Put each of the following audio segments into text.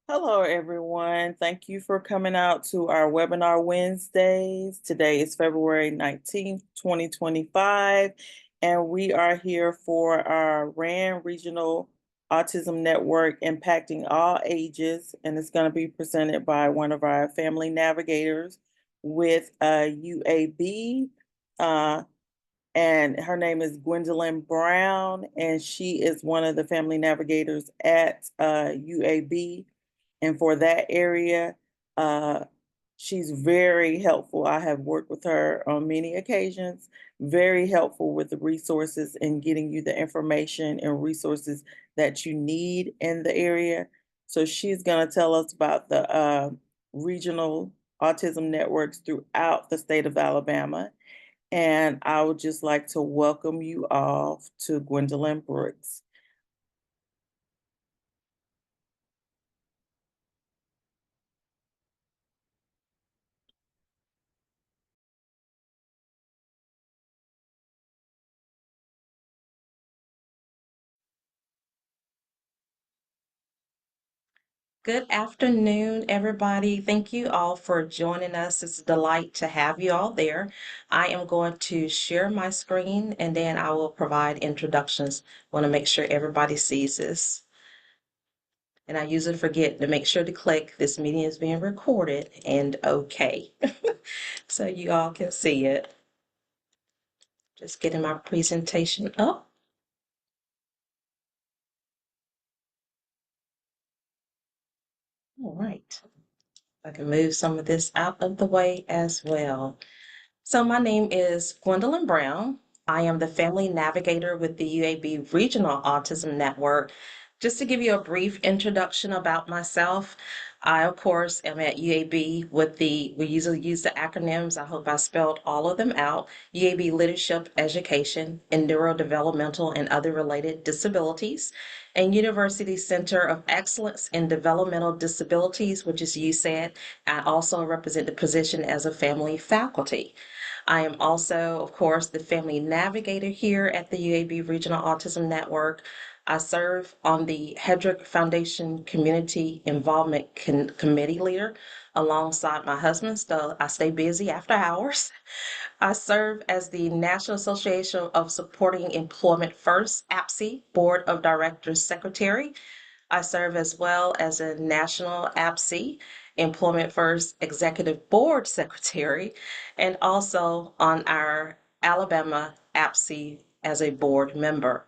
Hello, everyone. Thank you for coming out to our webinar Wednesdays. Today is February 19th, 2025, and we are here for our R.A.N Regional Autism Network impacting all ages, and it's going to be presented by one of our family navigators with UAB. Uh, and her name is Gwendolyn Brown, and she is one of the family navigators at UAB. And for that area, uh, she's very helpful. I have worked with her on many occasions, very helpful with the resources and getting you the information and resources that you need in the area. So she's going to tell us about the regional autism networks throughout the state of Alabama. And I would just like to welcome you all to Gwendolyn Brooks. Good afternoon, everybody. Thank you all for joining us. It's a delight to have you all there. I am going to share my screen and then I will provide introductions. Want to make sure everybody sees this. And I usually forget to make sure to click this meeting is being recorded and okay. So you all can see it. Just getting my presentation up. All right. I can move some of this out of the way as well. So my name is Gwendolyn Brown. I am the family navigator with the UAB Regional Autism Network. Just to give you a brief introduction about myself, I, of course, am at UAB with we usually use the acronyms. I hope I spelled all of them out. UAB Leadership Education in Neurodevelopmental and Other Related Disabilities, and University Center of Excellence in Developmental Disabilities, which is USAD. I also represent the position as a family faculty. I am also, of course, the family navigator here at the UAB Regional Autism Network. I serve on the Hedrick Foundation Community Involvement Committee leader alongside my husband, so I stay busy after hours. I serve as the National Association of Supporting Employment First, APSE, Board of Directors Secretary. I serve as well as a National APSE, Employment First Executive Board Secretary, and also on our Alabama APSE as a board member.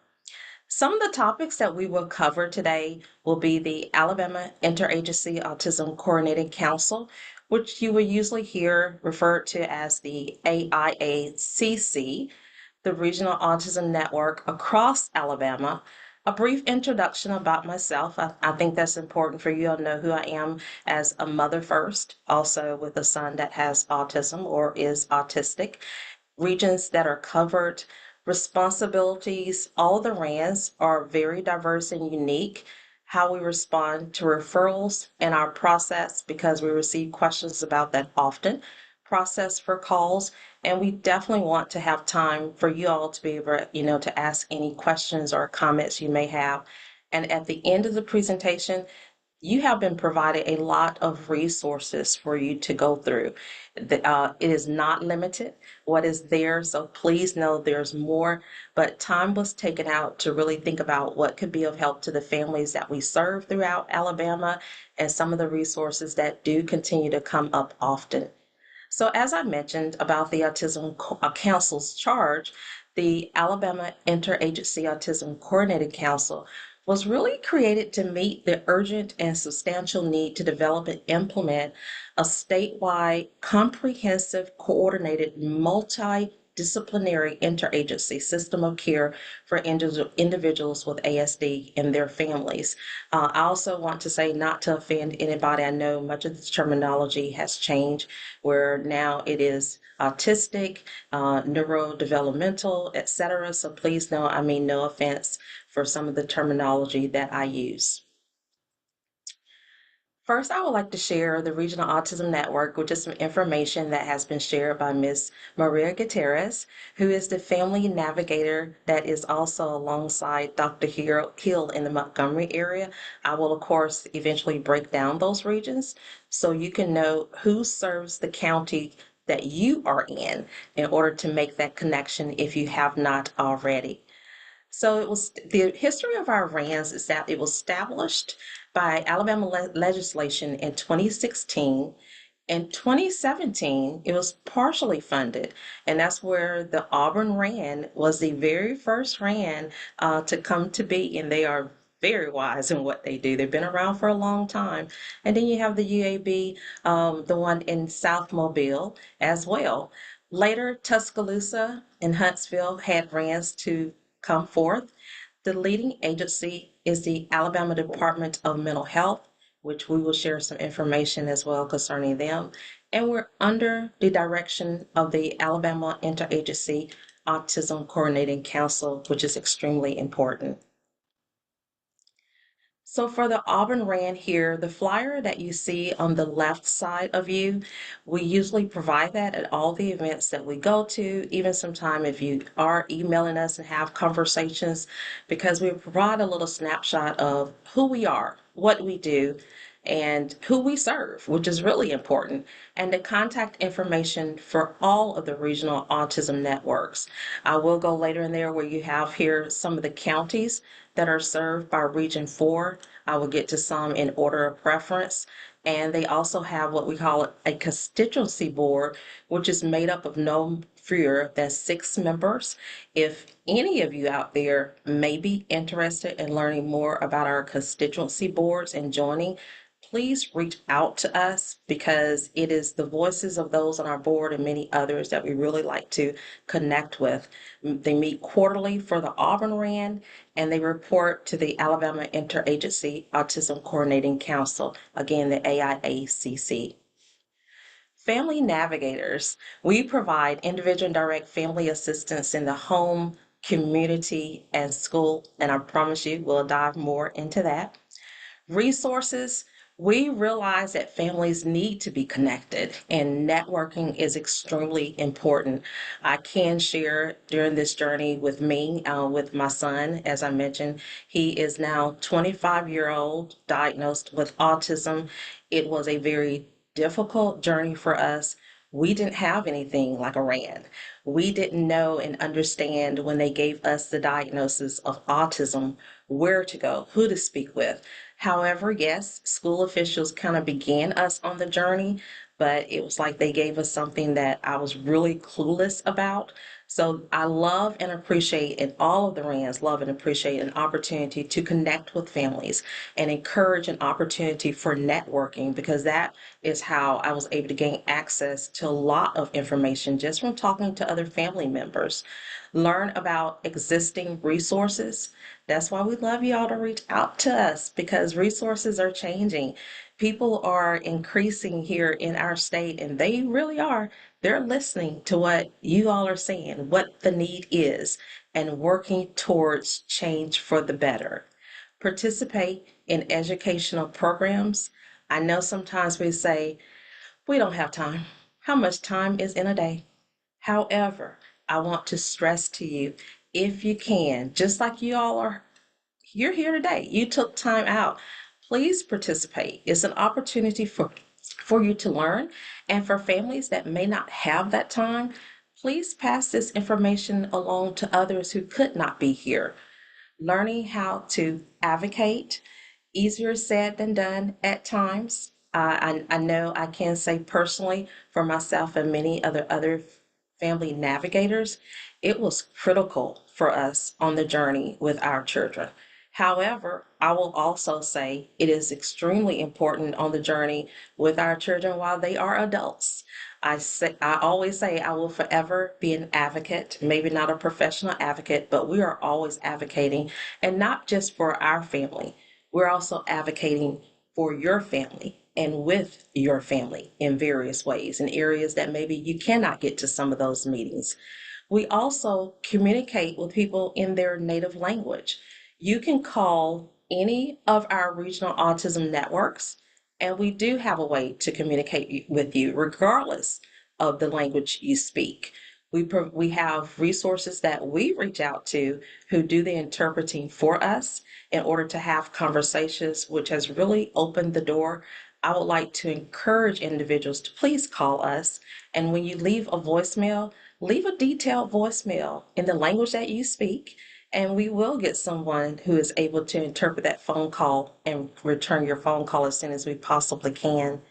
Some of the topics that we will cover today will be the Alabama Interagency Autism Coordinating Council, which you will usually hear referred to as the AIACC, the Regional Autism Network across Alabama. A brief introduction about myself. I think that's important for you to know who I am as a mother first, also with a son that has autism or is autistic. Regions that are covered, responsibilities, all the R.A.Ns are very diverse and unique. How we respond to referrals and our process, because we receive questions about that often, process for calls, and we definitely want to have time for you all to be able, to ask any questions or comments you may have. And at the end of the presentation, you have been provided a lot of resources for you to go through. It is not limited what is there, so please know there's more, but time was taken out to really think about what could be of help to the families that we serve throughout Alabama and some of the resources that do continue to come up often. So as I mentioned about the Autism Council's charge, the Alabama Interagency Autism Coordinating Council was really created to meet the urgent and substantial need to develop and implement a statewide, comprehensive, coordinated, multidisciplinary interagency system of care for individuals with ASD and their families. I also want to say, not to offend anybody, I know much of this terminology has changed, where now it is autistic, neurodevelopmental, etc. So please know I mean no offense for some of the terminology that I use. First, I would like to share the Regional Autism Network, which is some information that has been shared by Ms. Maria Gutierrez, who is the family navigator that is also alongside Dr. Hill in the Montgomery area. I will, of course, eventually break down those regions so you can know who serves the county that you are in order to make that connection if you have not already. So it was the history of our RANs is that it was established by Alabama legislation in 2016. In 2017, it was partially funded, and that's where the Auburn RAN was the very first RAN to come to be, and they are very wise in what they do. They've been around for a long time. And then you have the UAB, the one in South Mobile as well. Later, Tuscaloosa and Huntsville had RANs to come forth. The leading agency is the Alabama Department of Mental Health, which we will share some information as well concerning them. And we're under the direction of the Alabama Interagency Autism Coordinating Council, which is extremely important. So for the Auburn RAN here, the flyer that you see on the left side of you, we usually provide that at all the events that we go to, even sometime if you are emailing us and have conversations, because we provide a little snapshot of who we are, what we do, and who we serve, which is really important, and the contact information for all of the regional autism networks. I will go later in there where you have here some of the counties that are served by Region 4. I will get to some in order of preference. And they also have what we call a constituency board, which is made up of no fewer than 6 members. If any of you out there may be interested in learning more about our constituency boards and joining, please reach out to us because it is the voices of those on our board and many others that we really like to connect with. They meet quarterly for the Auburn RAN and they report to the Alabama Interagency Autism Coordinating Council, again, the AIACC. Family Navigators, we provide individual and direct family assistance in the home, community, and school, and I promise you we'll dive more into that. Resources, we realize that families need to be connected and networking is extremely important. I can share during this journey with me, with my son, as I mentioned, he is now 25-year-old diagnosed with autism. It was a very difficult journey for us. We didn't have anything like a RAN. We didn't know and understand when they gave us the diagnosis of autism, where to go, who to speak with. However, yes, school officials kind of began us on the journey, but it was like they gave us something that I was really clueless about. So I love and appreciate, and all of the RANs love and appreciate an opportunity to connect with families and encourage an opportunity for networking because that is how I was able to gain access to a lot of information just from talking to other family members. Learn about existing resources. That's why we love y'all to reach out to us because resources are changing. People are increasing here in our state, and they really are. They're listening to what you all are saying, what the need is, and working towards change for the better. Participate in educational programs. I know sometimes we say, we don't have time. How much time is in a day? However, I want to stress to you, if you can, just like you all are, you're here today, you took time out, please participate. It's an opportunity for you to learn. And for families that may not have that time, please pass this information along to others who could not be here. Learning how to advocate, easier said than done at times. I know I can say personally for myself and many other family navigators, it was critical for us on the journey with our children. However, I will also say it is extremely important on the journey with our children while they are adults. I always say I will forever be an advocate, maybe not a professional advocate, but we are always advocating, and not just for our family. We're also advocating for your family and with your family in various ways, in areas that maybe you cannot get to some of those meetings. We also communicate with people in their native language. You can call any of our regional autism networks And we do have a way to communicate with you regardless of the language you speak. We have resources that we reach out to who do the interpreting for us in order to have conversations, which has really opened the door. I would like to encourage individuals to please call us. And when you leave a voicemail, leave a detailed voicemail in the language that you speak, and we will get someone who is able to interpret that phone call and return your phone call as soon as we possibly can.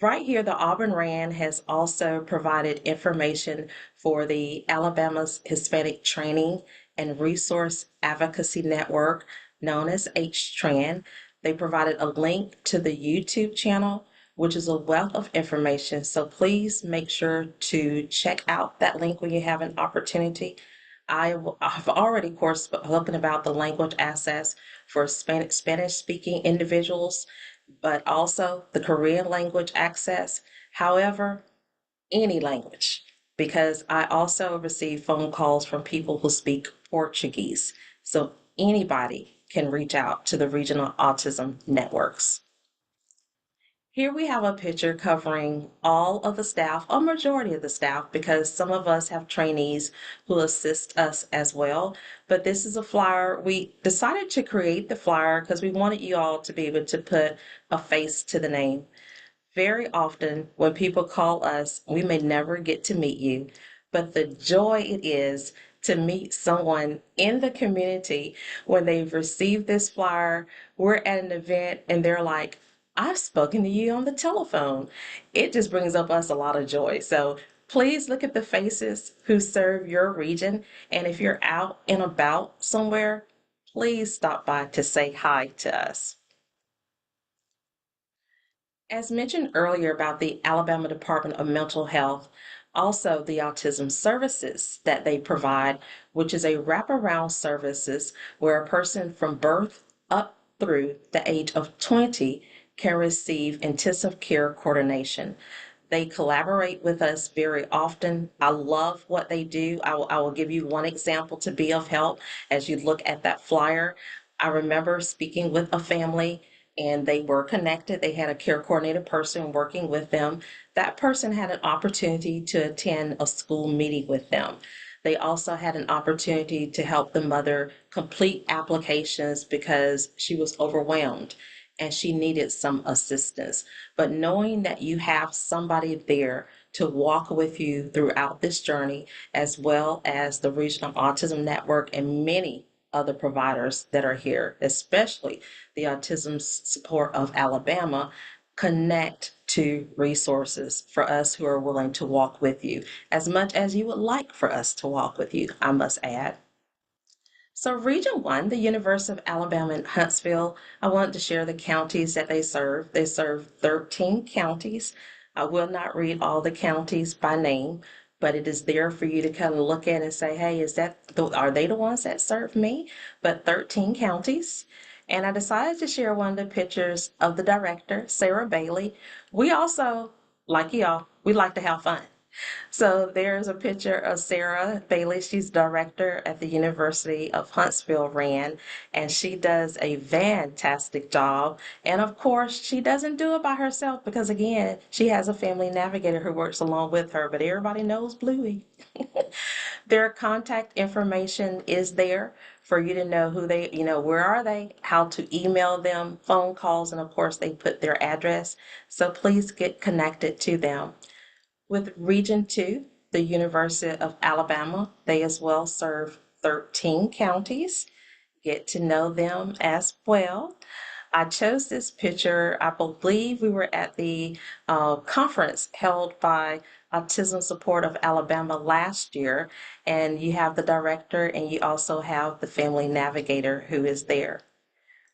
Right here, the R.A.N has also provided information for the Alabama's Hispanic Training and Resource Advocacy Network, known as HTRAN. They provided a link to the YouTube channel, which is a wealth of information. So please make sure to check out that link when you have an opportunity. I've already, of course, spoken about the language access for Spanish speaking individuals, but also the Korean language access. However, any language, because I also receive phone calls from people who speak Portuguese. So anybody can reach out to the regional autism networks. Here we have a picture covering all of the staff, a majority of the staff, because some of us have trainees who assist us as well. But this is a flyer. We decided to create the flyer because we wanted you all to be able to put a face to the name. Very often, when people call us, we may never get to meet you, but the joy it is to meet someone in the community when they've received this flyer, we're at an event, and they're like, I've spoken to you on the telephone. It just brings up us a lot of joy. So please look at the faces who serve your region. And if you're out and about somewhere, please stop by to say hi to us. As mentioned earlier about the Alabama Department of Mental Health, also the autism services that they provide, which is a wraparound services where a person from birth up through the age of 20 can receive intensive care coordination. They collaborate with us very often. I love what they do. I will give you one example to be of help as you look at that flyer. I remember speaking with a family, and they were connected. They had a care coordinator person working with them. That person had an opportunity to attend a school meeting with them. They also had an opportunity to help the mother complete applications because she was overwhelmed and she needed some assistance. But knowing that you have somebody there to walk with you throughout this journey, as well as the Regional Autism Network and many other providers that are here, especially the Autism Support of Alabama, connect to resources for us who are willing to walk with you, as much as you would like for us to walk with you, I must add. So Region 1, the University of Alabama in Huntsville, I wanted to share the counties that they serve. They serve 13 counties. I will not read all the counties by name, but it is there for you to kind of look at and say, hey, are they the ones that serve me? But 13 counties. And I decided to share one of the pictures of the director, Sarah Bailey. We also, like y'all, we like to have fun. So there's a picture of Sarah Bailey. She's director at the University of Huntsville, R.A.N, and she does a fantastic job. And of course, she doesn't do it by herself because, again, she has a family navigator who works along with her, but everybody knows Bluey. Their contact information is there for you to know who they, where are they, how to email them, phone calls, and of course, they put their address. So please get connected to them. With Region 2, the University of Alabama, they as well serve 13 counties. Get to know them as well. I chose this picture. I believe we were at the conference held by Autism Support of Alabama last year, and you have the director and you also have the family navigator who is there.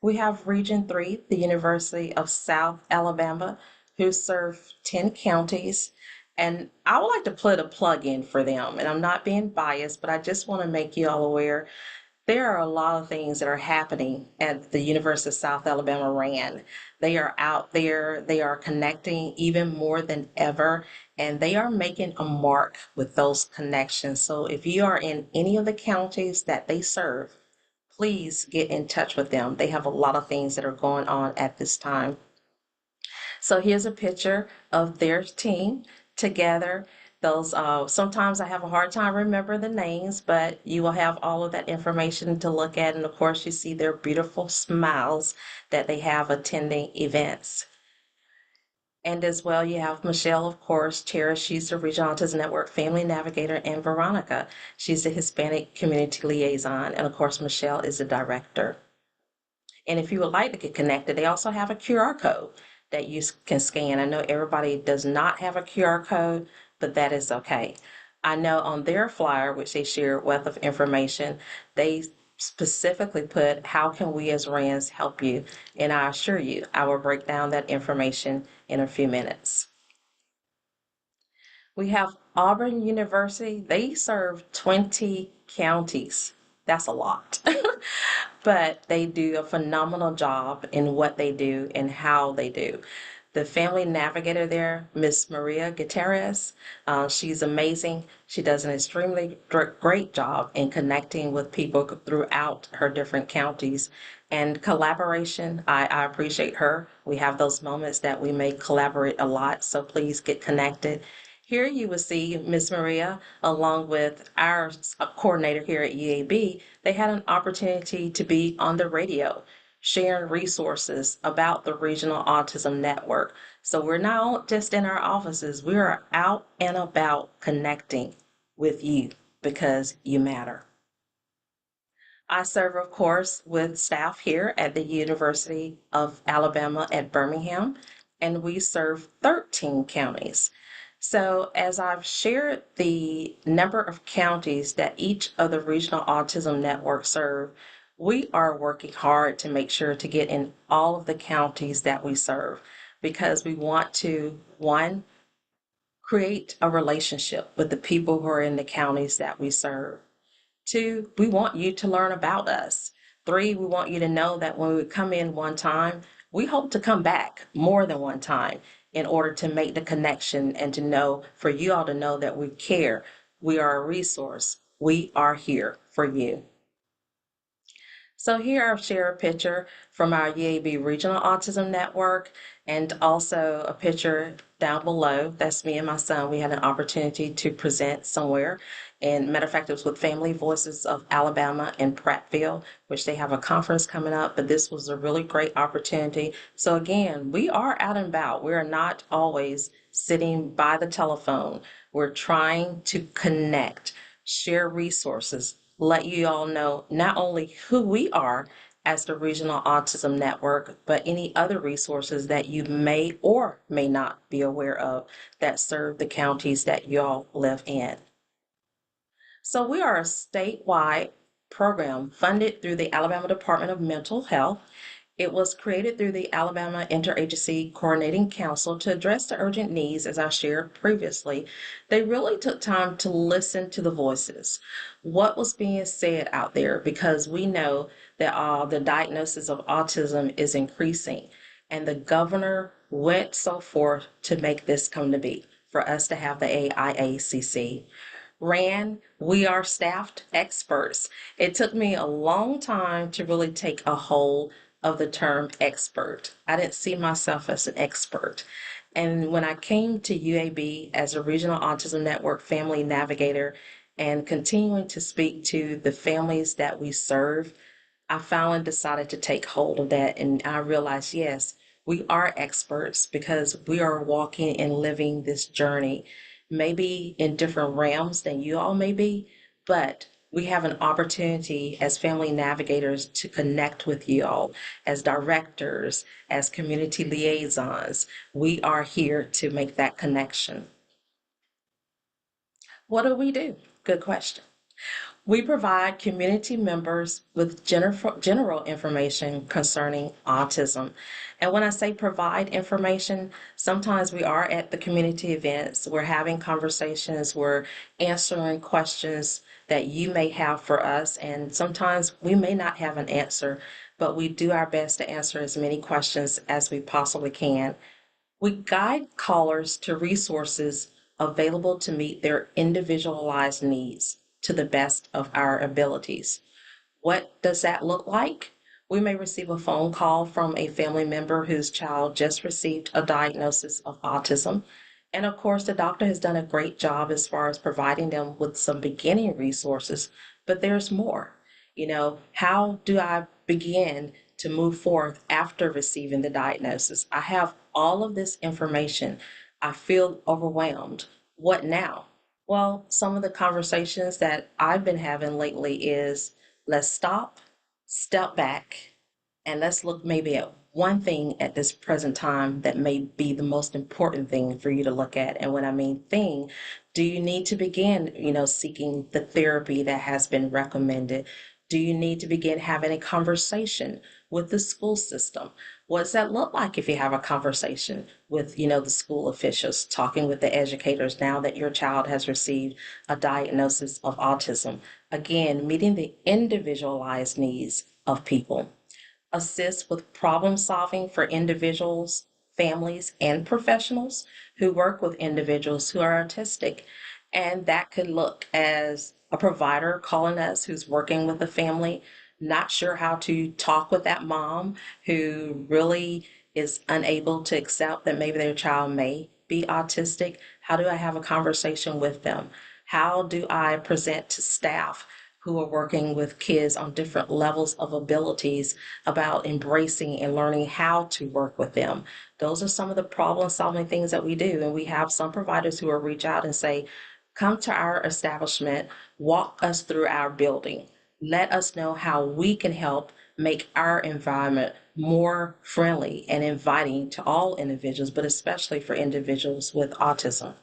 We have Region 3, the University of South Alabama, who serve 10 counties. And I would like to put a plug in for them. And I'm not being biased, but I just want to make you all aware there are a lot of things that are happening at the University of South Alabama R.A.N. They are out there, they are connecting even more than ever, and they are making a mark with those connections. So if you are in any of the counties that they serve, please get in touch with them. They have a lot of things that are going on at this time. So here's a picture of their team together. Those sometimes I have a hard time remember the names, but you will have all of that information to look at. And of course, you see their beautiful smiles that they have attending events. And as well, you have Michelle, of course, Cherish. She's the Regional Autism Network Family Navigator, and Veronica. She's the Hispanic Community Liaison. And of course, Michelle is the director. And if you would like to get connected, they also have a QR code that you can scan. I know everybody does not have a QR code, but that is okay. I know on their flyer, which they share wealth of information, they specifically put, how can we as RANs help you? And I assure you, I will break down that information in a few minutes. We have Auburn University. They serve 20 counties. That's a lot. But they do a phenomenal job in what they do and how they do. The family navigator there, Miss Maria Gutierrez, she's amazing. She does an extremely great job in connecting with people throughout her different counties. And collaboration, I appreciate her. We have those moments that we may collaborate a lot, so please get connected. Here you will see Miss Maria along with our coordinator here at UAB. They had an opportunity to be on the radio sharing resources about the Regional Autism Network. So we're not just in our offices, we are out and about connecting with you because you matter. I serve, of course, with staff here at the University of Alabama at Birmingham, and we serve 13 counties. So, as I've shared the number of counties that each of the regional autism networks serve, we are working hard to make sure to get in all of the counties that we serve because we want to, one, create a relationship with the people who are in the counties that we serve. Two, we want you to learn about us. Three, we want you to know that when we come in one time, we hope to come back more than one time in order to make the connection and to know, for you all to know that we care. We are a resource. We are here for you. So here I've shared a picture from our UAB Regional Autism Network and also a picture down below. That's me and my son. We had an opportunity to present somewhere. And matter of fact, it was with Family Voices of Alabama in Prattville, which they have a conference coming up, but this was a really great opportunity. So again, we are out and about. We are not always sitting by the telephone. We're trying to connect, share resources, let you all know not only who we are as the Regional Autism Network, but any other resources that you may or may not be aware of that serve the counties that you all live in. So we are a statewide program funded through the Alabama Department of Mental Health. It was created through the Alabama Interagency Coordinating Council to address the urgent needs, as I shared previously. They really took time to listen to the voices, what was being said out there, because we know that the diagnosis of autism is increasing. And the governor went so forth to make this come to be, for us to have the AIACC. R.A.N, we are staffed experts. It took me a long time to really take a hold of the term expert. I didn't see myself as an expert. And when I came to UAB as a Regional Autism Network Family Navigator and continuing to speak to the families that we serve, I finally decided to take hold of that. And I realized, yes, we are experts because we are walking and living this journey, maybe in different realms than you all may be, but we have an opportunity as family navigators to connect with you all as directors, as community liaisons. We are here to make that connection. What do we do? Good question. We provide community members with general information concerning autism. And when I say provide information, sometimes we are at the community events, we're having conversations, we're answering questions that you may have for us, and sometimes we may not have an answer, but we do our best to answer as many questions as we possibly can. We guide callers to resources available to meet their individualized needs to the best of our abilities. What does that look like? We may receive a phone call from a family member whose child just received a diagnosis of autism. And of course, the doctor has done a great job as far as providing them with some beginning resources, but there's more. How do I begin to move forth after receiving the diagnosis? I have all of this information. I feel overwhelmed. What now? Well, some of the conversations that I've been having lately is let's stop, step back, and let's look maybe at one thing at this present time that may be the most important thing for you to look at. And when I mean thing, do you need to begin, seeking the therapy that has been recommended? Do you need to begin having a conversation with the school system? What does that look like if you have a conversation with, the school officials, talking with the educators now that your child has received a diagnosis of autism? Again, meeting the individualized needs of people. Assist with problem solving for individuals, families, and professionals who work with individuals who are autistic. And that could look as a provider calling us who's working with a family, not sure how to talk with that mom who really is unable to accept that maybe their child may be autistic. How do I have a conversation with them? How do I present to staff who are working with kids on different levels of abilities about embracing and learning how to work with them? Those are some of the problem solving things that we do. And we have some providers who will reach out and say, come to our establishment, walk us through our building. Let us know how we can help make our environment more friendly and inviting to all individuals, but especially for individuals with autism.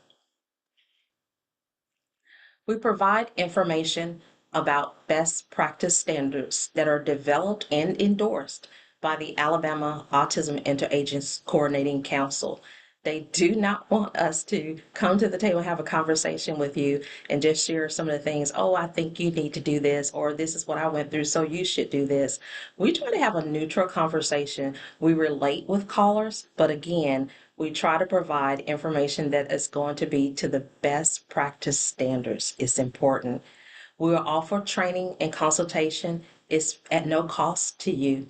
We provide information about best practice standards that are developed and endorsed by the Alabama Autism Interagency Coordinating Council. They do not want us to come to the table and have a conversation with you and just share some of the things. Oh, I think you need to do this, or this is what I went through, so you should do this. We try to have a neutral conversation. We relate with callers, but again, we try to provide information that is going to be to the best practice standards. It's important. We will offer training and consultation. It's at no cost to you.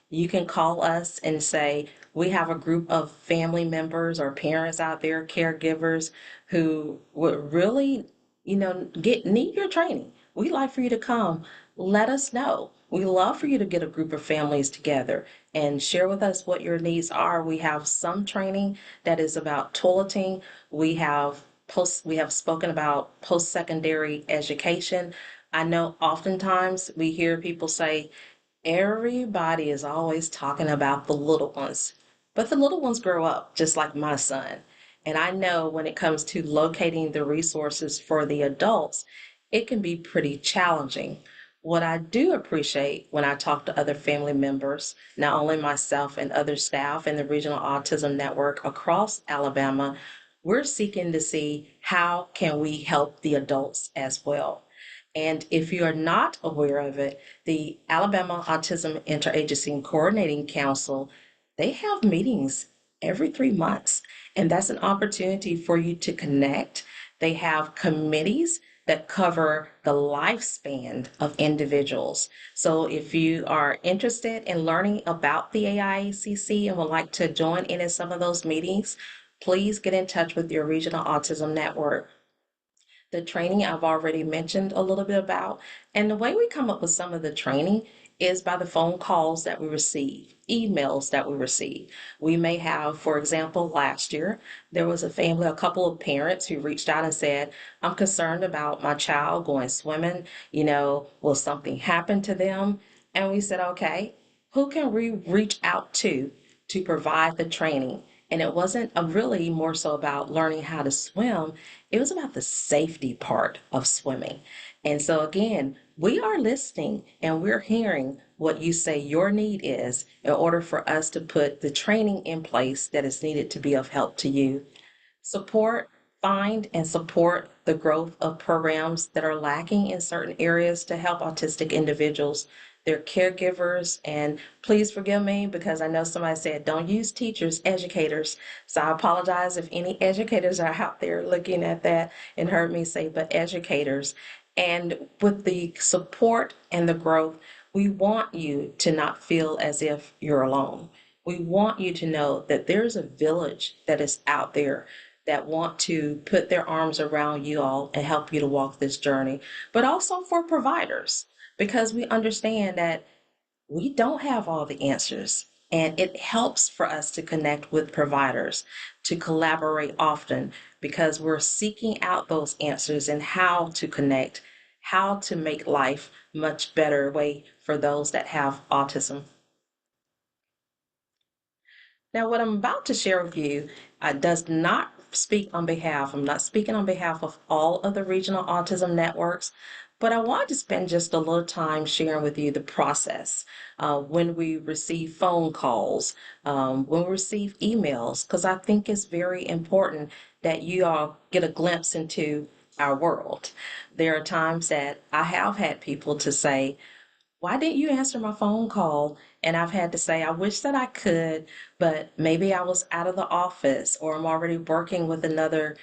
You can call us and say, we have a group of family members or parents out there, caregivers who would really, need your training. We'd like for you to come. Let us know. We love for you to get a group of families together and share with us what your needs are. We have some training that is about toileting. We have spoken about post-secondary education. I know oftentimes we hear people say, everybody is always talking about the little ones, but the little ones grow up just like my son. And I know when it comes to locating the resources for the adults, it can be pretty challenging. What I do appreciate when I talk to other family members, not only myself and other staff in the Regional Autism Network across Alabama, we're seeking to see how can we help the adults as well. And if you are not aware of it, the Alabama Autism Interagency Coordinating Council, they have meetings every 3 months, and that's an opportunity for you to connect. They have committees that cover the lifespan of individuals. So if you are interested in learning about the AIACC and would like to join in some of those meetings, please get in touch with your regional autism network. The training I've already mentioned a little bit about. And the way we come up with some of the training is by the phone calls that we receive, emails that we receive. We may have, for example, last year, there was a family, a couple of parents who reached out and said, I'm concerned about my child going swimming. Will something happen to them? And we said, okay, who can we reach out to provide the training? And it wasn't really more so about learning how to swim. It was about the safety part of swimming. And so again, we are listening and we're hearing what you say your need is in order for us to put the training in place that is needed to be of help to you. Support, find, and support the growth of programs that are lacking in certain areas to help autistic individuals, their caregivers, and please forgive me because I know somebody said don't use teachers, educators. So I apologize if any educators are out there looking at that and heard me say, but educators. And with the support and the growth, We want you to not feel as if you're alone. We want you to know that there's a village that is out there that want to put their arms around you all and help you to walk this journey, but also for providers, because we understand that we don't have all the answers. And it helps for us to connect with providers, to collaborate often, because we're seeking out those answers and how to connect, how to make life much better way for those that have autism. Now, what I'm about to share with you does not speak on behalf, I'm not speaking on behalf of all of the regional autism networks, but I want to spend just a little time sharing with you the process when we receive phone calls, when we receive emails, because I think it's very important that you all get a glimpse into our world. There are times that I have had people to say, why didn't you answer my phone call? And I've had to say, I wish that I could, but maybe I was out of the office or I'm already working with another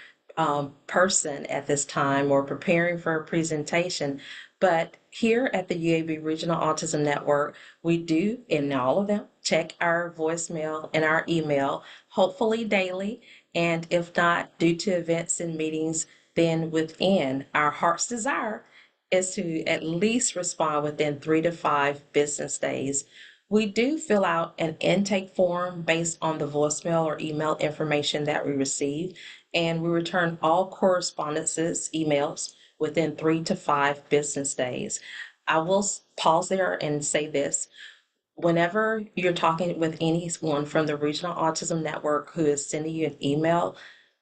person at this time or preparing for a presentation. But here at the UAB Regional Autism Network, we do, in all of them, check our voicemail and our email, hopefully daily. And if not, due to events and meetings, then within our heart's desire is to at least respond within 3 to 5 business days. We do fill out an intake form based on the voicemail or email information that we receive, and we return all correspondences, emails, within 3 to 5 business days. I will pause there and say this. Whenever you're talking with anyone from the Regional Autism Network who is sending you an email,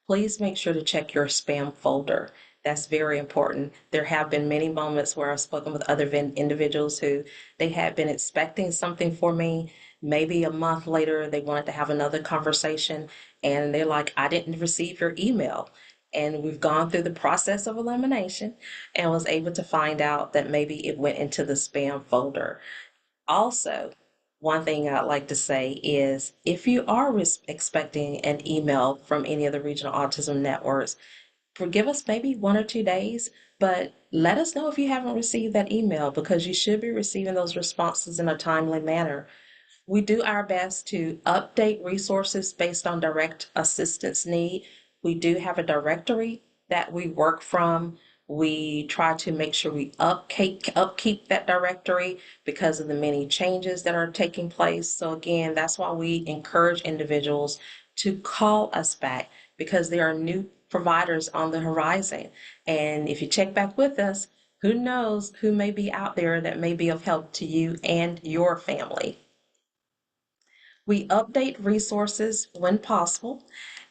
please make sure to check your spam folder. That's very important. There have been many moments where I've spoken with other individuals who they had been expecting something for me. Maybe a month later, they wanted to have another conversation, and they're like, I didn't receive your email. And we've gone through the process of elimination and was able to find out that maybe it went into the spam folder. Also, one thing I'd like to say is if you are expecting an email from any of the regional autism networks, forgive us maybe 1 or 2 days, but let us know if you haven't received that email because you should be receiving those responses in a timely manner. We do our best to update resources based on direct assistance need. We do have a directory that we work from. We try to make sure we upkeep that directory because of the many changes that are taking place. So again, that's why we encourage individuals to call us back because there are new providers on the horizon. And if you check back with us, who knows who may be out there that may be of help to you and your family. We update resources when possible,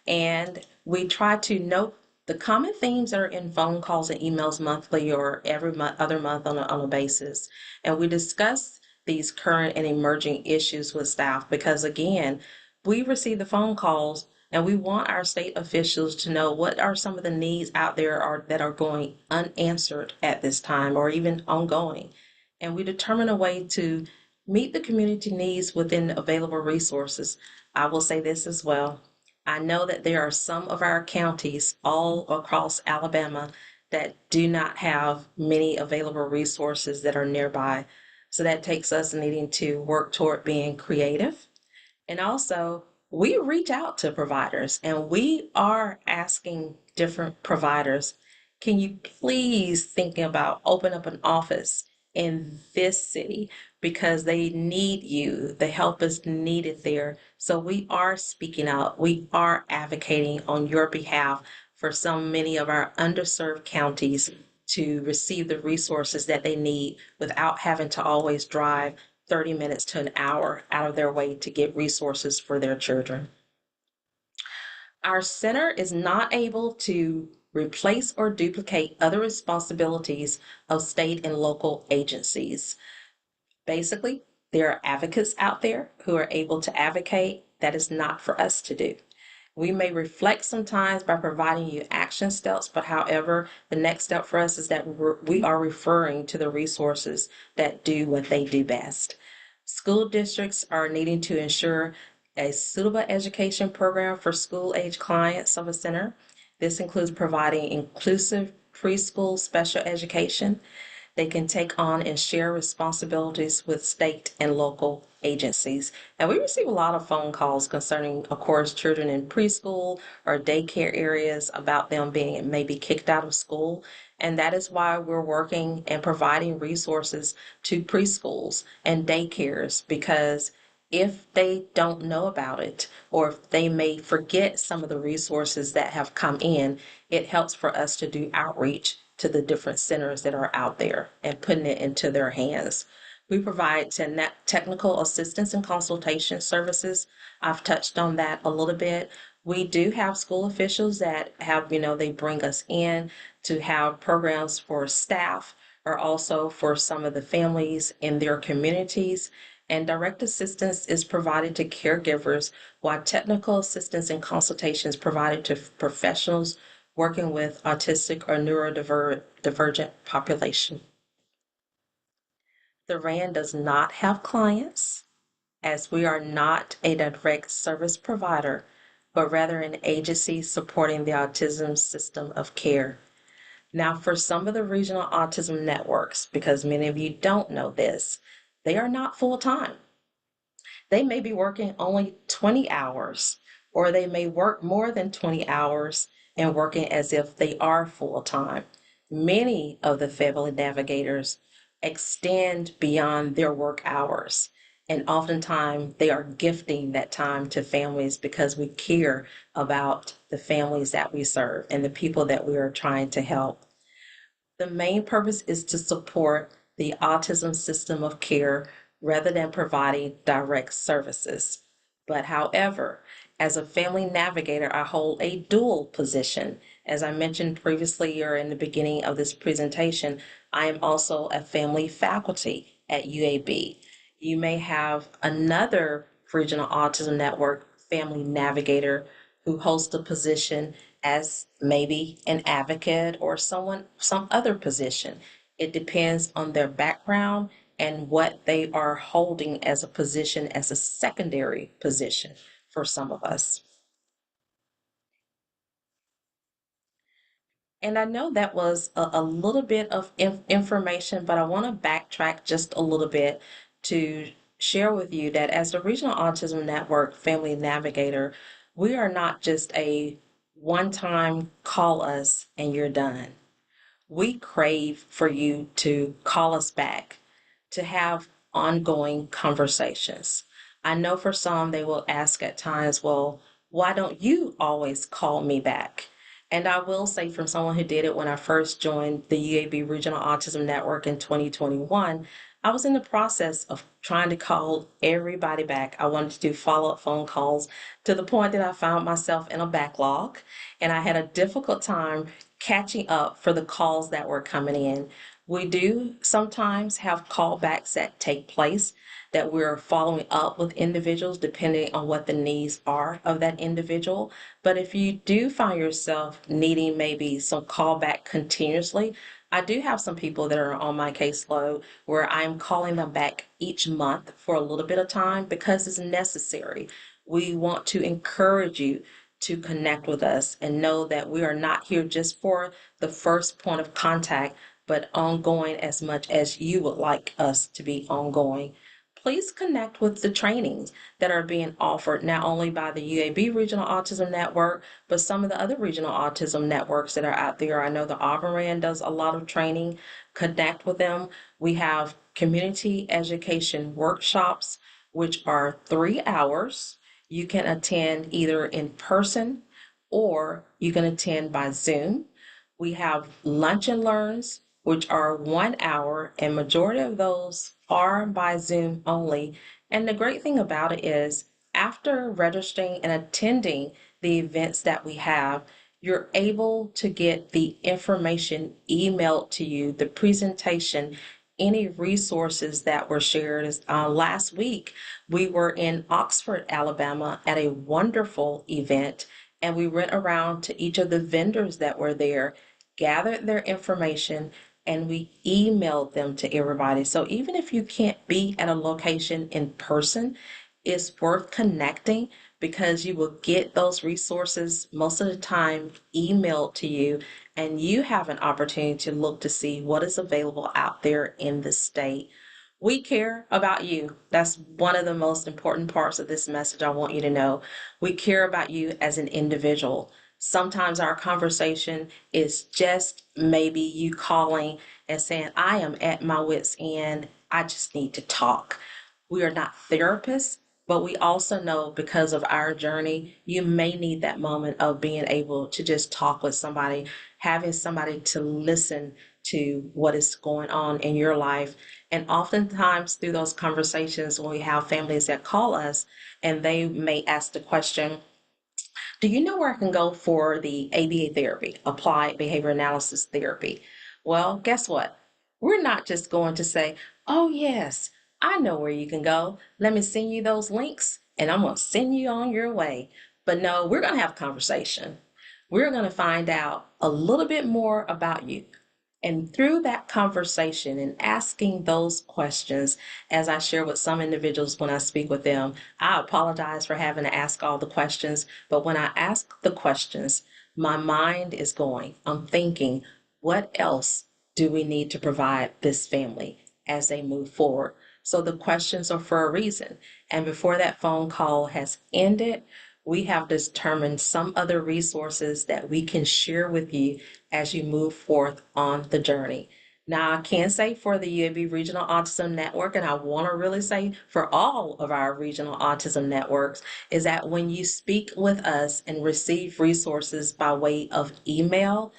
and we try to note the common themes that are in phone calls and emails monthly or every other month on a basis. And we discuss these current and emerging issues with staff because, again, we receive the phone calls and we want our state officials to know what are some of the needs out there that are going unanswered at this time or even ongoing. And we determine a way to meet the community needs within available resources. I will say this as well. I know that there are some of our counties all across Alabama that do not have many available resources that are nearby. So that takes us needing to work toward being creative. And also, we reach out to providers and we are asking different providers, can you please think about open up an office in this city because they need you. The help is needed there. So we are speaking out. We are advocating on your behalf for so many of our underserved counties to receive the resources that they need without having to always drive 30 minutes to an hour out of their way to get resources for their children. Our center is not able to replace or duplicate other responsibilities of state and local agencies. Basically, there are advocates out there who are able to advocate. That is not for us to do. We may reflect sometimes by providing you action steps, but however, the next step for us is that we are referring to the resources that do what they do best. School districts are needing to ensure a suitable education program for school-age clients of a center. This includes providing inclusive preschool special education. They can take on and share responsibilities with state and local agencies. And we receive a lot of phone calls concerning, of course, children in preschool or daycare areas about them being maybe kicked out of school. And that is why we're working and providing resources to preschools and daycares, because if they don't know about it, or if they may forget some of the resources that have come in, it helps for us to do outreach to the different centers that are out there and putting it into their hands. We provide technical assistance and consultation services. I've touched on that a little bit. We do have school officials that have, they bring us in to have programs for staff or also for some of the families in their communities. And direct assistance is provided to caregivers, while technical assistance and consultations provided to professionals working with autistic or neurodivergent population. The R.A.N does not have clients, as we are not a direct service provider, but rather an agency supporting the autism system of care. Now, for some of the regional autism networks, because many of you don't know this, they are not full time. They may be working only 20 hours, or they may work more than 20 hours and working as if they are full time. Many of the family navigators extend beyond their work hours. And oftentimes they are gifting that time to families because we care about the families that we serve and the people that we are trying to help. The main purpose is to support the autism system of care rather than providing direct services. But however, as a family navigator, I hold a dual position. As I mentioned previously or in the beginning of this presentation, I am also a family faculty at UAB. You may have another regional autism network family navigator who holds the position as maybe an advocate or some other position. It depends on their background and what they are holding as a position, as a secondary position for some of us. And I know that was a little bit of information, but I want to backtrack just a little bit to share with you that as the Regional Autism Network Family Navigator, we are not just a one time call us and you're done. We crave for you to call us back, to have ongoing conversations. I know for some they will ask at times, well, why don't you always call me back? And I will say, from someone who did it when I first joined the UAB Regional Autism Network in 2021, I was in the process of trying to call everybody back. I wanted to do follow up phone calls to the point that I found myself in a backlog, and I had a difficult time catching up for the calls that were coming in. We do sometimes have callbacks that take place that we're following up with individuals depending on what the needs are of that individual. But if you do find yourself needing maybe some callback continuously, I do have some people that are on my caseload where I'm calling them back each month for a little bit of time because it's necessary. We want to encourage you to connect with us and know that we are not here just for the first point of contact, but ongoing as much as you would like us to be ongoing. Please connect with the trainings that are being offered not only by the UAB Regional Autism Network, but some of the other regional autism networks that are out there. I know the R.A.N does a lot of training. Connect with them. We have community education workshops, which are 3 hours. You can attend either in person or you can attend by Zoom. We have lunch and learns, which are 1 hour, and majority of those are by Zoom only. And the great thing about it is, after registering and attending the events that we have, you're able to get the information emailed to you, the presentation, any resources that were shared. Last week, we were in Oxford, Alabama at a wonderful event, and we went around to each of the vendors that were there, gathered their information, and we emailed them to everybody. So even if you can't be at a location in person, it's worth connecting because you will get those resources most of the time emailed to you and you have an opportunity to look to see what is available out there in the state. We care about you. That's one of the most important parts of this message. I want you to know we care about you as an individual. Sometimes our conversation is just maybe you calling and saying, I am at my wit's end. I just need to talk. We are not therapists, but we also know because of our journey, you may need that moment of being able to just talk with somebody, having somebody to listen to what is going on in your life. And oftentimes, through those conversations, when we have families that call us and they may ask the question, do you know where I can go for the ABA therapy, applied behavior analysis therapy? Well, guess what? We're not just going to say, oh, yes, I know where you can go. Let me send you those links and I'm going to send you on your way. But no, we're going to have a conversation. We're going to find out a little bit more about you. And through that conversation and asking those questions, as I share with some individuals when I speak with them, I apologize for having to ask all the questions, but when I ask the questions, my mind is going. I'm thinking, what else do we need to provide this family as they move forward? So the questions are for a reason. And before that phone call has ended, we have determined some other resources that we can share with you as you move forth on the journey. Now, I can say for the UAB Regional Autism Network, and I want to really say for all of our regional autism networks, is that when you speak with us and receive resources by way of email,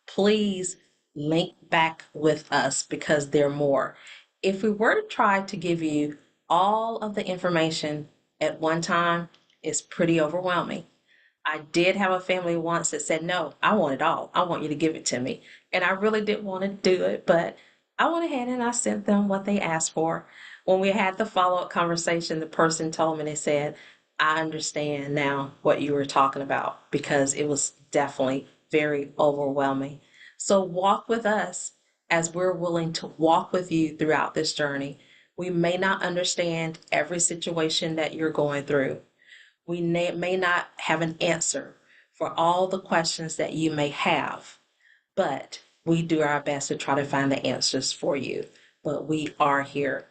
please link back with us because they're more. If we were to try to give you all of the information at one time, it's pretty overwhelming. I did have a family once that said, no, I want it all. I want you to give it to me. And I really didn't want to do it, but I went ahead and I sent them what they asked for. When we had the follow up conversation, the person told me, they said, I understand now what you were talking about because it was definitely very overwhelming. So walk with us as we're willing to walk with you throughout this journey. We may not understand every situation that you're going through. We may not have an answer for all the questions that you may have, but we do our best to try to find the answers for you. But we are here.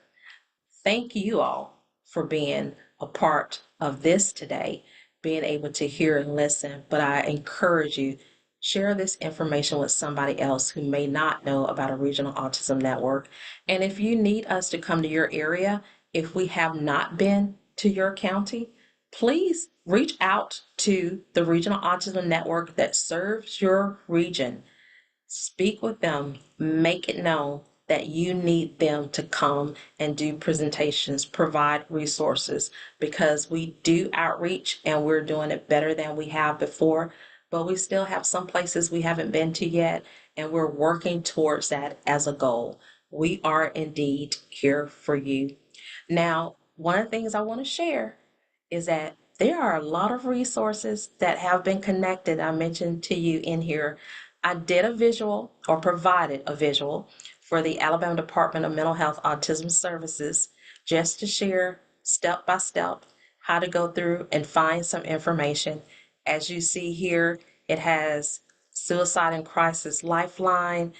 Thank you all for being a part of this today, being able to hear and listen. But I encourage you, share this information with somebody else who may not know about a regional autism network. And if you need us to come to your area, if we have not been to your county, please reach out to the regional autism network that serves your region. Speak with them, make it known that you need them to come and do presentations, provide resources, because we do outreach and we're doing it better than we have before, but we still have some places we haven't been to yet, and we're working towards that as a goal. We are indeed here for you. Now, one of the things I want to share is that there are a lot of resources that have been connected. I mentioned to you in here. I did a visual or provided a visual for the Alabama Department of Mental Health Autism Services just to share step by step how to go through and find some information. As you see here, it has Suicide and Crisis Lifeline,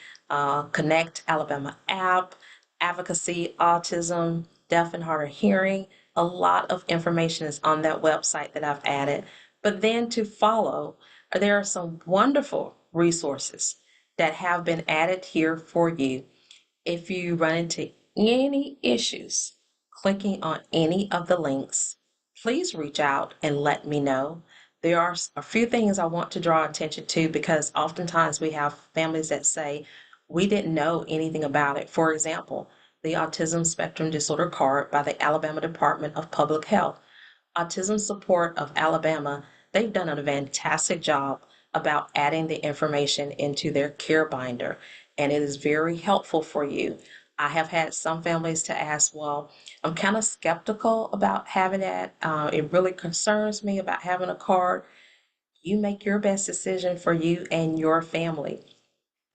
Connect Alabama app, Advocacy Autism, Deaf and Hard of Hearing. A lot of information is on that website that I've added. But then to follow, there are some wonderful resources that have been added here for you. If you run into any issues clicking on any of the links, please reach out and let me know. There are a few things I want to draw attention to because oftentimes we have families that say, we didn't know anything about it. For example, the Autism Spectrum Disorder Card by the Alabama Department of Public Health. Autism Support of Alabama, they've done a fantastic job about adding the information into their care binder, and it is very helpful for you. I have had some families to ask, well, I'm kind of skeptical about having that. It really concerns me about having a card. You make your best decision for you and your family.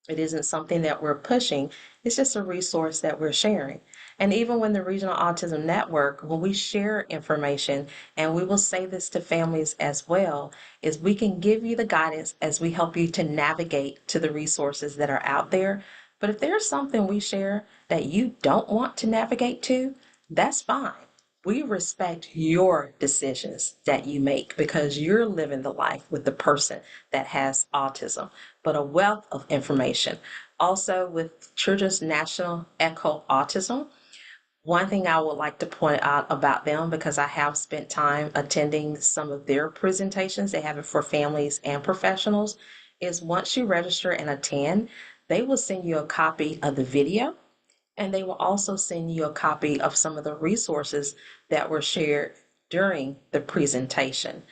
It isn't something that we're pushing. It's just a resource that we're sharing. And even when the Regional Autism Network, when we share information, and we will say this to families as well, is we can give you the guidance as we help you to navigate to the resources that are out there. But if there's something we share that you don't want to navigate to, that's fine. We respect your decisions that you make because you're living the life with the person that has autism, but a wealth of information. Also, with Children's National Echo Autism, one thing I would like to point out about them, because I have spent time attending some of their presentations, they have it for families and professionals, is once you register and attend, they will send you a copy of the video, and they will also send you a copy of some of the resources that were shared during the presentation.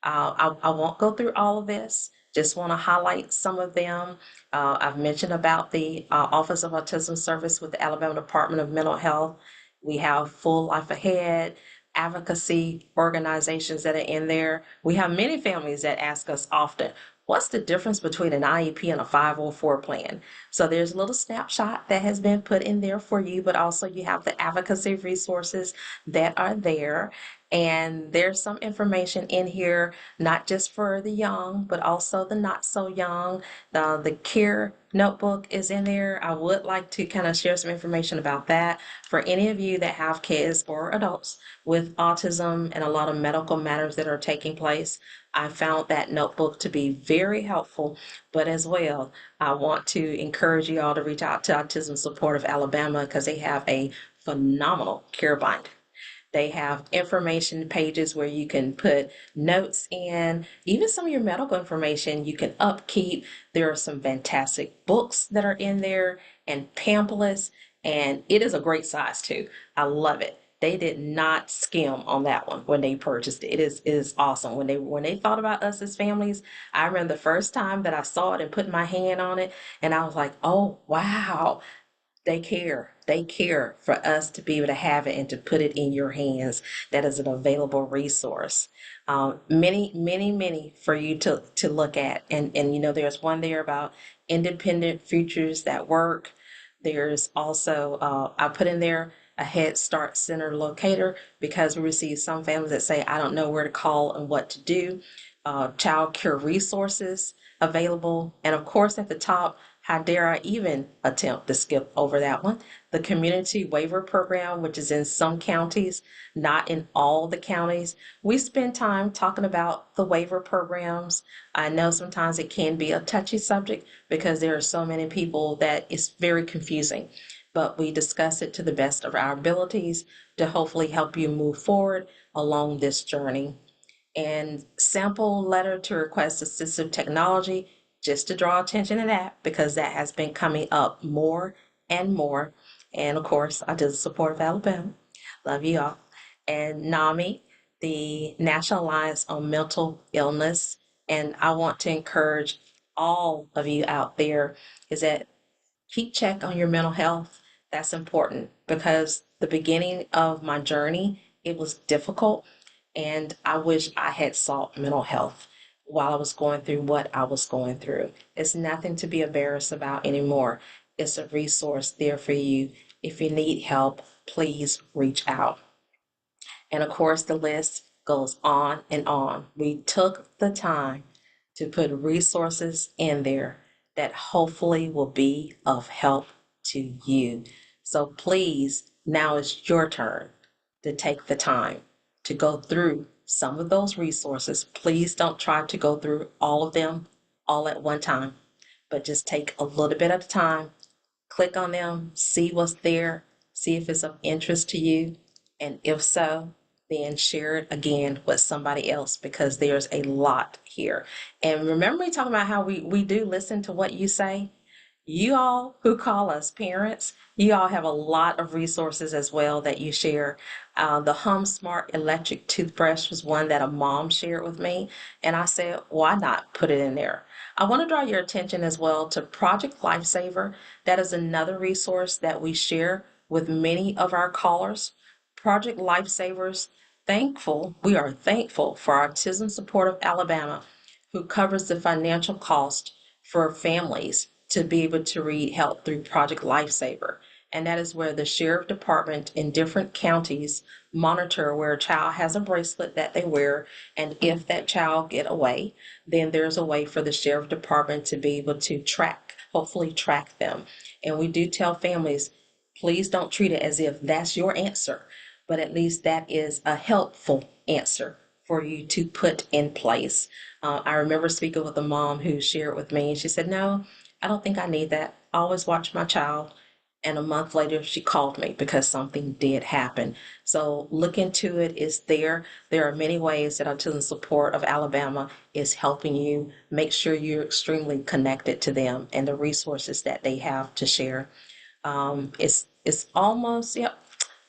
I won't go through all of this, just want to highlight some of them. I've mentioned about the Office of Autism Service with the Alabama Department of Mental Health. We have Full Life Ahead, advocacy organizations that are in there. We have many families that ask us often, what's the difference between an IEP and a 504 plan? So there's a little snapshot that has been put in there for you, but also you have the advocacy resources that are there. And there's some information in here, not just for the young, but also the not so young. The care notebook is in there. I would like to kind of share some information about that for any of you that have kids or adults with autism and a lot of medical matters that are taking place. I found that notebook to be very helpful, but as well, I want to encourage you all to reach out to Autism Support of Alabama because they have a phenomenal care binder. They have information pages where you can put notes in, even some of your medical information you can upkeep. There are some fantastic books that are in there and pamphlets, and it is a great size too. I love it. They did not skim on that one when they purchased it. It is awesome. When they thought about us as families, I remember the first time that I saw it and put my hand on it, and I was like, oh wow, they care. They care for us to be able to have it and to put it in your hands. That is an available resource. Many for you to look at. And there's one there about independent futures that work. There's also, I put in there a Head Start Center locator because we receive some families that say, I don't know where to call and what to do. Child care resources available. And of course, at the top, how dare I even attempt to skip over that one? The Community Waiver Program, which is in some counties, not in all the counties. We spend time talking about the waiver programs. I know sometimes it can be a touchy subject because there are so many people that it's very confusing, but we discuss it to the best of our abilities to hopefully help you move forward along this journey. And sample letter to request assistive technology, just to draw attention to that because that has been coming up more and more. And of course, I do the support of Alabama. Love you all. And NAMI, the National Alliance on Mental Illness. And I want to encourage all of you out there is that keep check on your mental health. That's important because the beginning of my journey, it was difficult, and I wish I had sought mental health while I was going through what I was going through. It's nothing to be embarrassed about anymore. It's a resource there for you. If you need help, please reach out. And of course, the list goes on and on. We took the time to put resources in there that hopefully will be of help to you. So please, now it's your turn to take the time to go through some of those resources. Please don't try to go through all of them all at one time, but just take a little bit at a time, click on them, see what's there, see if it's of interest to you. And if so, then share it again with somebody else because there's a lot here. And remember me talking about how we do listen to what you say? You all who call us parents, you all have a lot of resources as well that you share. The Hum Smart electric toothbrush was one that a mom shared with me, and I said, why not put it in there? I want to draw your attention as well to Project Lifesaver. That is another resource that we share with many of our callers. Project Lifesavers, we are thankful for Autism Support of Alabama, who covers the financial cost for families to be able to read help through Project Lifesaver. And that is where the sheriff department in different counties monitor where a child has a bracelet that they wear. And if that child get away, then there's a way for the sheriff department to be able to hopefully track them. And we do tell families, please don't treat it as if that's your answer, but at least that is a helpful answer for you to put in place. I remember speaking with a mom who shared with me, and she said, no, I don't think I need that. I always watch my child. And a month later, she called me because something did happen. So look into it. It's there. There are many ways that Autism Support of Alabama is helping you. Make sure you're extremely connected to them and the resources that they have to share. It's almost, yep,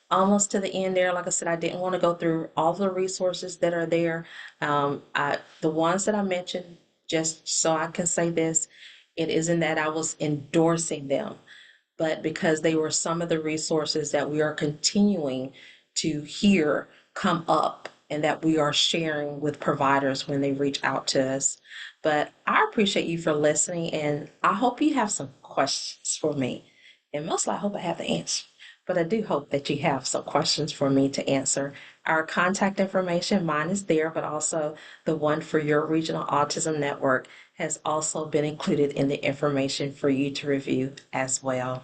almost to the end there. Like I said, I didn't want to go through all the resources that are there. The ones that I mentioned, just so I can say this, it isn't that I was endorsing them, but because they were some of the resources that we are continuing to hear come up and that we are sharing with providers when they reach out to us. But I appreciate you for listening, and I hope you have some questions for me. And mostly, I hope I have the answer. But I do hope that you have some questions for me to answer. Our contact information, mine is there, but also the one for your regional autism network has also been included in the information for you to review as well.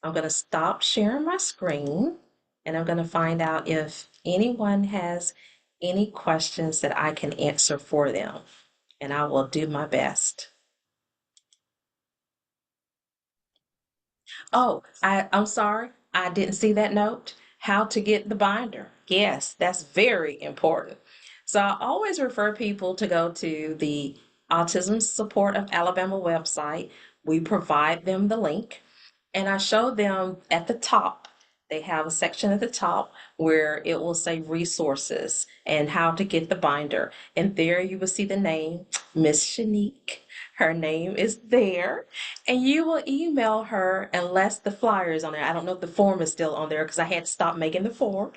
I'm going to stop sharing my screen and I'm going to find out if anyone has any questions that I can answer for them, and I will do my best. Oh, I'm sorry, I didn't see that note. How to get the binder. Yes, that's very important. So I always refer people to go to the Autism Support of Alabama website. We provide them the link, and I show them at the top. They have a section at the top where it will say resources and how to get the binder. And there you will see the name, Miss Shanique. Her name is there, and you will email her unless the flyer is on there. I don't know if the form is still on there because I had to stop making the form.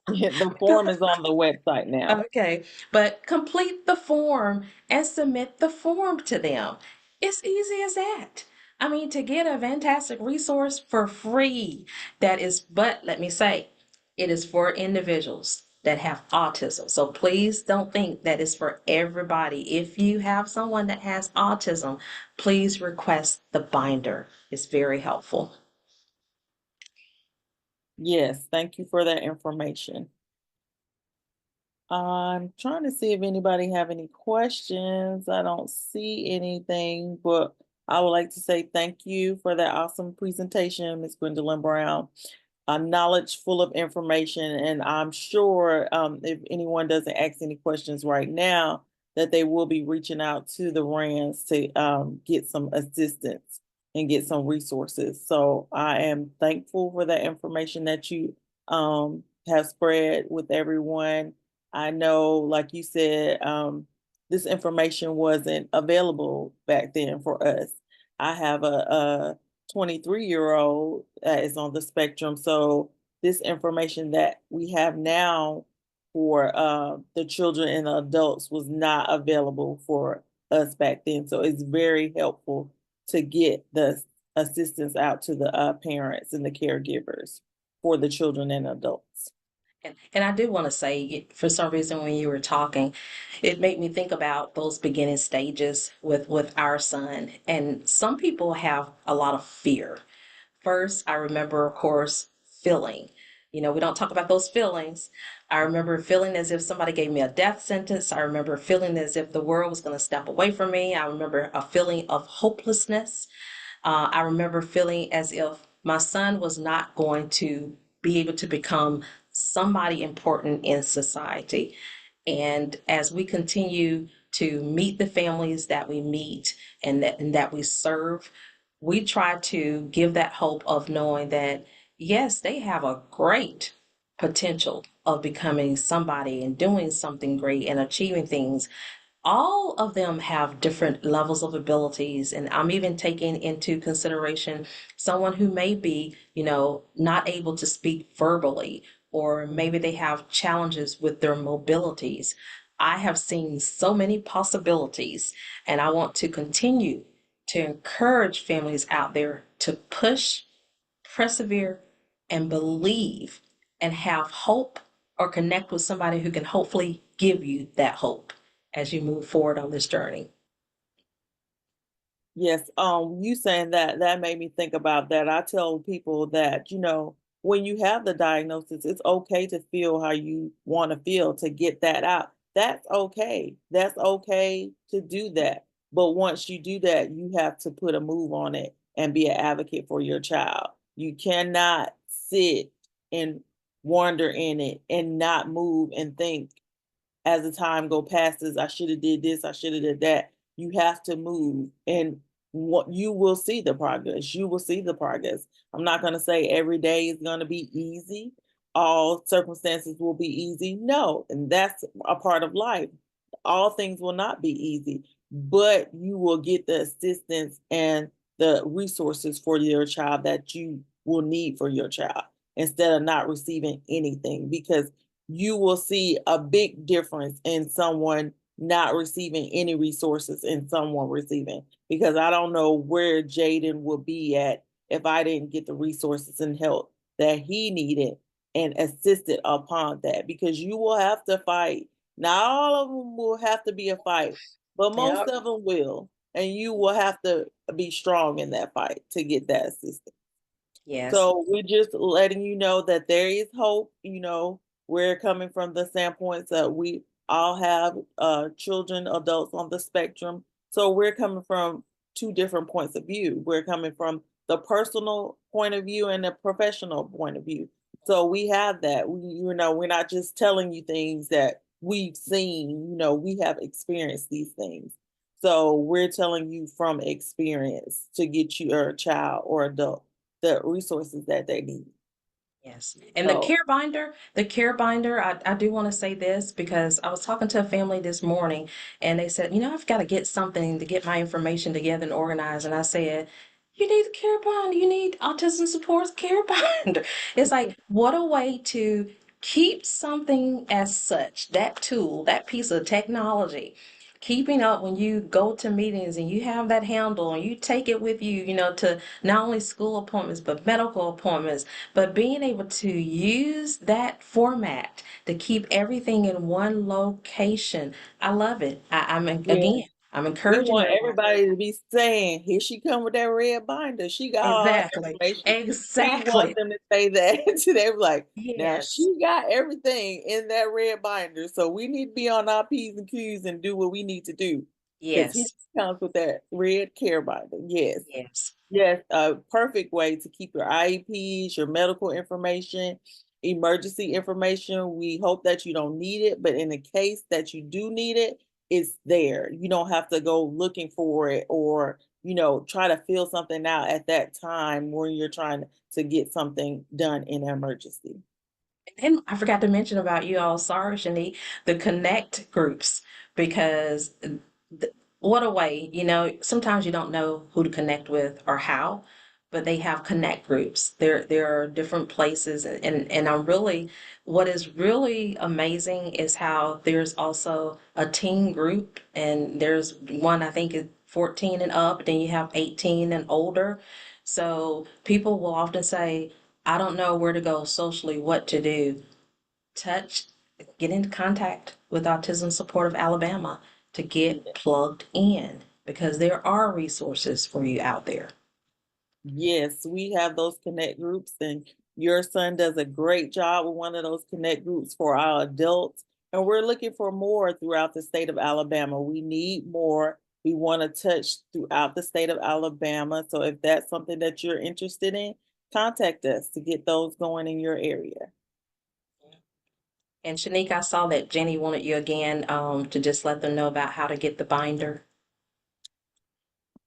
The form is on the website now. Okay, but complete the form and submit the form to them. It's easy as that. I mean, to get a fantastic resource for free, that is, but let me say, it is for individuals that have autism. So please don't think that it's for everybody. If you have someone that has autism, please request the binder. It's very helpful. Yes, thank you for that information. I'm trying to see if anybody have any questions. I don't see anything, but I would like to say thank you for that awesome presentation, Ms. Gwendolyn Brown. Knowledge full of information, and I'm sure if anyone doesn't ask any questions right now, that they will be reaching out to the RANs to get some assistance and get some resources. So I am thankful for that information that you have spread with everyone. I know, like you said, this information wasn't available back then for us. I have a 23-year-old that is on the spectrum. So this information that we have now for the children and the adults was not available for us back then. So it's very helpful to get the assistance out to the parents and the caregivers for the children and adults. And I do want to say, for some reason, when you were talking, it made me think about those beginning stages with our son. And some people have a lot of fear. First, I remember, of course, feeling. We don't talk about those feelings. I remember feeling as if somebody gave me a death sentence. I remember feeling as if the world was going to step away from me. I remember a feeling of hopelessness. I remember feeling as if my son was not going to be able to become somebody important in society. And as we continue to meet the families that we meet and that we serve, we try to give that hope of knowing that, yes, they have a great potential of becoming somebody and doing something great and achieving things. All of them have different levels of abilities, and I'm even taking into consideration someone who may be, not able to speak verbally, or maybe they have challenges with their mobilities. I have seen so many possibilities, and I want to continue to encourage families out there to push, persevere, and believe and have hope, or connect with somebody who can hopefully give you that hope as you move forward on this journey. Yes, you saying that made me think about that. I tell people that, when you have the diagnosis, it's okay to feel how you want to feel to get that out. That's okay. That's okay to do that. But once you do that, you have to put a move on it and be an advocate for your child. You cannot sit and wander in it and not move and think as the time go passes, I should have did this, I should have did that. You have to move, and what you will see the progress. You will see the progress. I'm not going to say every day is going to be easy. All circumstances will be easy. No, and that's a part of life. All things will not be easy, but you will get the assistance and the resources for your child that you will need for your child instead of not receiving anything, because you will see a big difference in someone not receiving any resources and someone receiving. Because I don't know where Jaden would be at if I didn't get the resources and help that he needed and assisted upon that. Because you will have to fight. Not all of them will have to be a fight, but most Yep. of them will. And you will have to be strong in that fight to get that assistance. Yes. So we're just letting you know that there is hope. We're coming from the standpoints that we all have children, adults on the spectrum. So we're coming from two different points of view. We're coming from the personal point of view and the professional point of view. So we have that. We're not just telling you things that we've seen. We have experienced these things. So we're telling you from experience to get your child or adult the resources that they need. Yes. And So the care binder, I do want to say this because I was talking to a family this morning and they said, I've got to get something to get my information together and organized. And I said, you need the care binder, you need autism support care binder. It's like, what a way to keep something as such, that tool, that piece of technology. Keeping up when you go to meetings and you have that handle and you take it with you, to not only school appointments, but medical appointments, but being able to use that format to keep everything in one location, I love it. yeah, Again, I'm we encouraging want everyone. everybody to be saying, "Here she come with that red binder. She got all her Exactly. information." We want Exactly. them to say that. They're like, "Now Yes. she got everything in that red binder, so we need to be on our P's and Q's and do what we need to do." Because here Yes. she comes with that red care binder. Yes. Yes. Yes, a perfect way to keep your IEPs, your medical information, emergency information. We hope that you don't need it, but in the case that you do need it, it's there. You don't have to go looking for it or, try to fill something out at that time when you're trying to get something done in an emergency. And I forgot to mention about you all, sorry, Shanique, the connect groups, because what a way, sometimes you don't know who to connect with or how, but they have connect groups. There are different places, and what is really amazing is how there's also a teen group, and there's one I think is 14 and up, then you have 18 and older. So people will often say, I don't know where to go socially, what to do. Touch, get into contact with Autism Support of Alabama to get plugged in because there are resources for you out there. Yes, we have those connect groups, and your son does a great job with one of those connect groups for our adults. And we're looking for more throughout the state of Alabama. We need more. We want to touch throughout the state of Alabama. So if that's something that you're interested in, contact us to get those going in your area. And Shanique, I saw that Jenny wanted you again to just let them know about how to get the binder.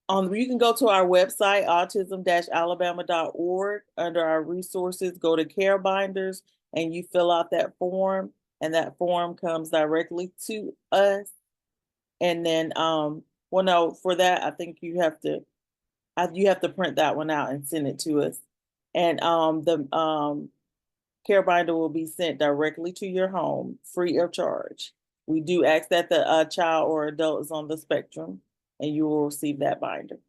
You can go to our website, autism-alabama.org. Under our resources, go to care binders and you fill out that form, and that form comes directly to us. And then, well, no, for that, I think you have to print that one out and send it to us. And the care binder will be sent directly to your home, free of charge. We do ask that the child or adult is on the spectrum, and you will receive that binder.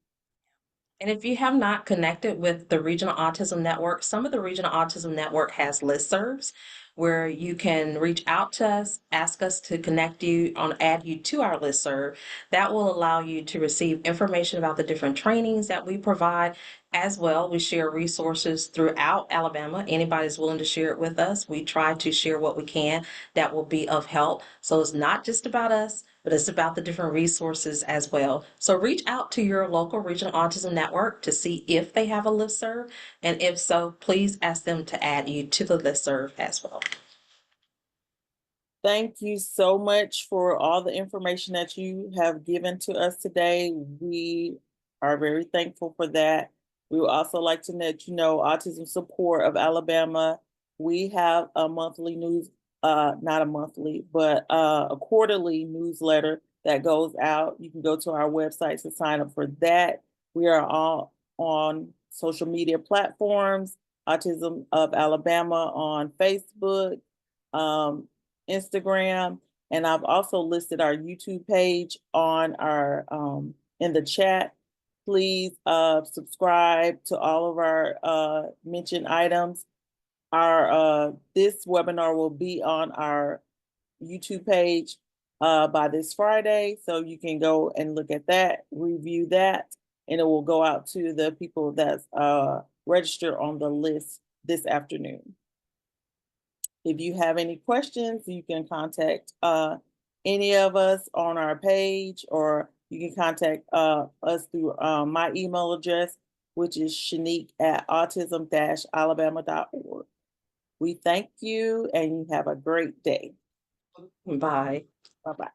And if you have not connected with the Regional Autism Network, some of the Regional Autism Network has listservs where you can reach out to us, ask us to connect you on, add you to our listserv. That will allow you to receive information about the different trainings that we provide. As well, we share resources throughout Alabama. Anybody's willing to share it with us. We try to share what we can that will be of help. So it's not just about us, but it's about the different resources as well. So reach out to your local Regional Autism Network to see if they have a listserv, and if so, please ask them to add you to the listserv as well. Thank you so much for all the information that you have given to us today. We are very thankful for that. We would also like to let you know Autism Support of Alabama. We have a monthly news, not a monthly, but a quarterly newsletter that goes out. You can go to our website to sign up for that. We are all on social media platforms, Autism of Alabama on Facebook. Instagram, and I've also listed our YouTube page on our in the chat. Please subscribe to all of our mentioned items. Our this webinar will be on our YouTube page by this Friday, so you can go and look at that, review that, and it will go out to the people that's registered on the list this afternoon. If you have any questions, you can contact any of us on our page, or you can contact us through my email address, which is shanique@autism-alabama.org. We thank you and you have a great day. Bye. Bye-bye.